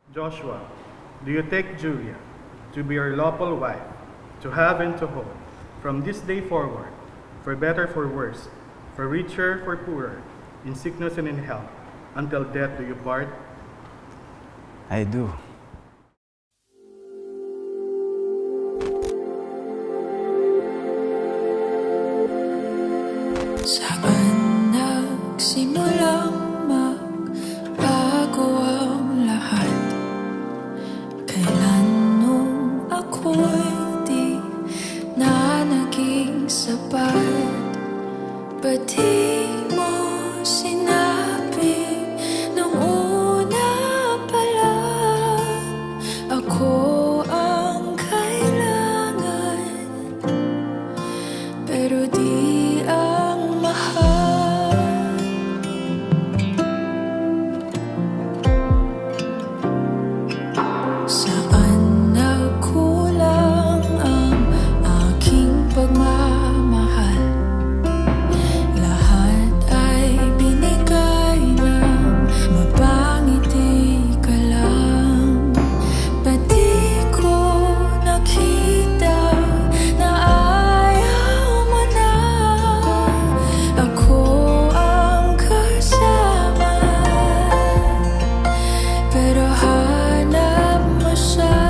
Joshua, do you take Julia to be your lawful wife, to have and to hold, from this day forward, for better, for worse, for richer, for poorer, in sickness and in health, until death do you part? I do. Saan nagsimulang magbago ang lahat? Kailan nung ako'y di na naging sapat? Ba't di mo sinabi nung una pa lang ako ang kailangan, pero di ang mahal? Saan nagkulang ang aking pagmamahal? Lahat ay binigay ng mapangiti ka lang. Ba't di ko nakita na ayaw mo na ako ang kasama? Pero hanap mo siya,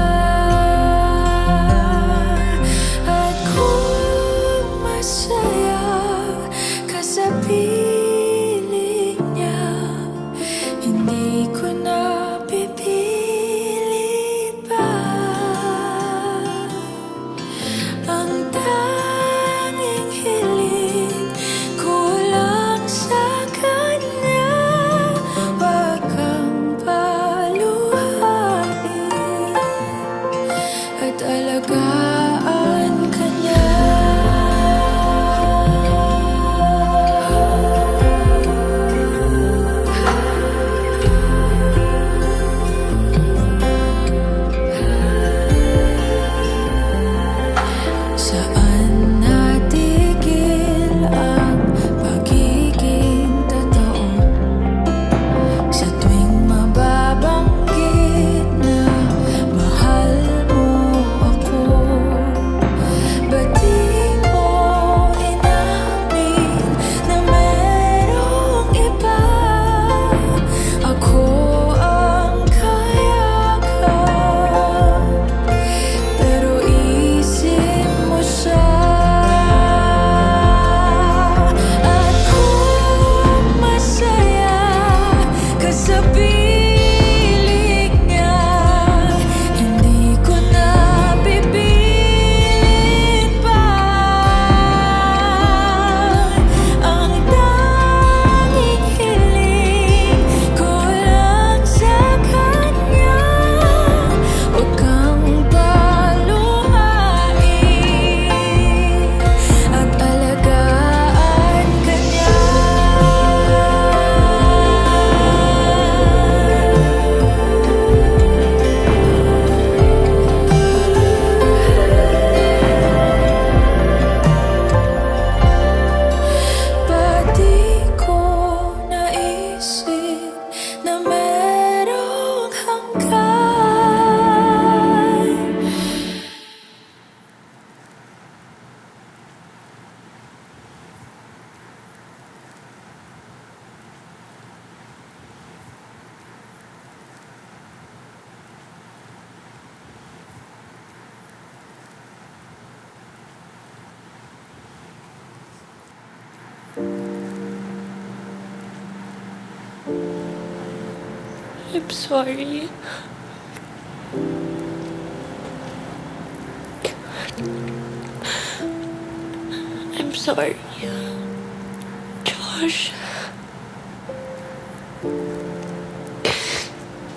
at kung masaya ka sa piling niya, hindi ko na pipilit pa. Ang tanging hiling ko lang sa kanya, wag kang paluhain at alagaan ka niya. Saan natigil ang pagiging totoo? Sa tuwing mababanggit na mahal mo ako, ba't di mo inamin na merong iba? Ako ang kayakan, pero isip mo siya. At kung masaya ka sa piling niya, hindi ko na pipilit pa. Ang tanging hiling ko lang sa kanya, huwag kang paluhain at alagaan ka niya. Ba't di ko naisip na merong hanggan? I'm sorry. I'm sorry, Josh.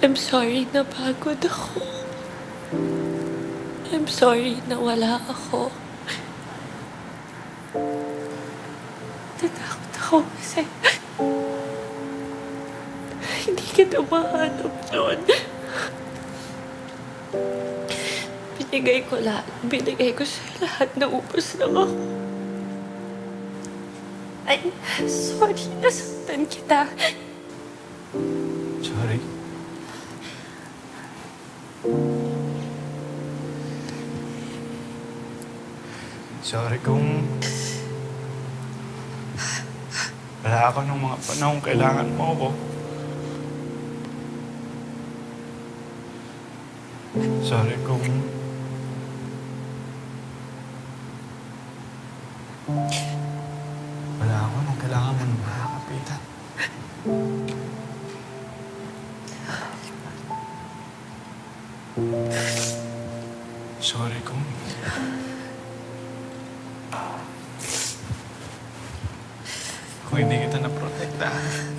I'm sorry na pagod ako. I'm sorry na wala ako. Natakot ako kasi hindi kita mahanap noon. Binigay ko lahat. Binigay ko sa lahat. Naubos lang ako. I'm sorry, nasaktan kita. Sorry. Sorry kung wala ako ng mga panahong kailangan mo ako. Sorry kung wala ako nung kailangan mo ng mga kapitan. Sorry kung hindi kita naprotektahan.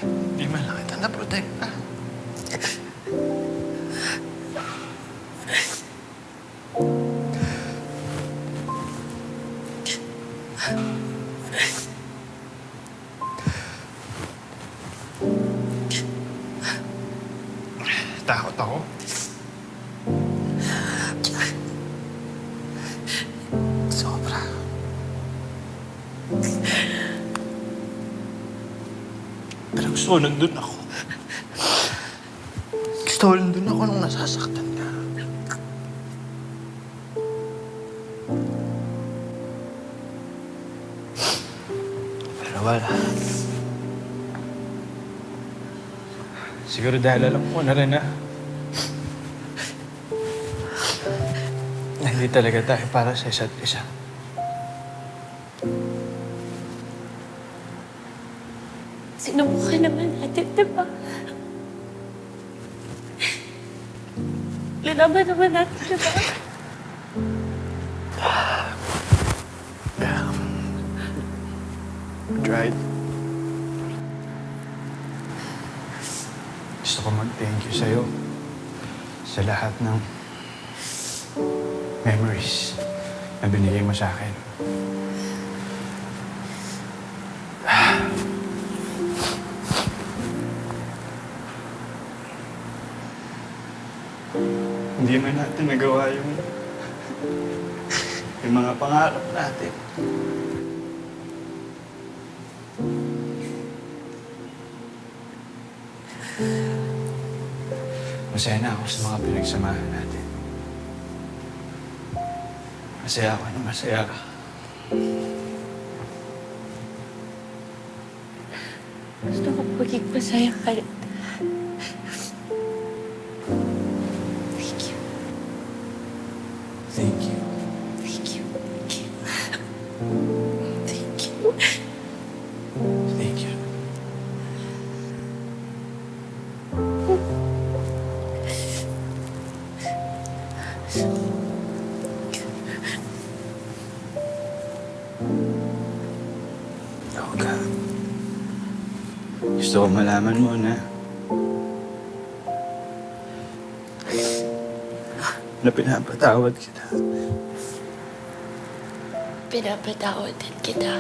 Hindi man lang kita naprotektahan. Takot ako. Sobra. Pero gusto ko nandun ako. Gusto ko nandun ako nung nasasaktan ka. Pero wala. Siguro dahil alam ko na rin na hindi talaga tayo para sa isa't isa. Sinubukan naman natin, di ba? Lalaban naman natin, di ba? Tried. Gusto ko mag-thank you sa'yo sa lahat ng memories na binigay mo sa akin. Hindi man natin nagawa yung mga pangarap natin. Masaya na ako sa mga pinagsamahan natin. Masaya ako na masaya ka. Gusto ko maging masaya ka rin. Thank you. Thank you. Thank you. Thank you. Thank you. Thank you. Olga, gusto ko malaman mo na pinapatawad kita. Pinapatawad din kita.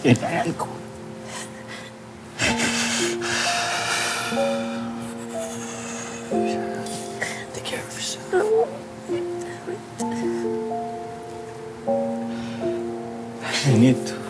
Kailangan ko. Take care of yourself. I need to.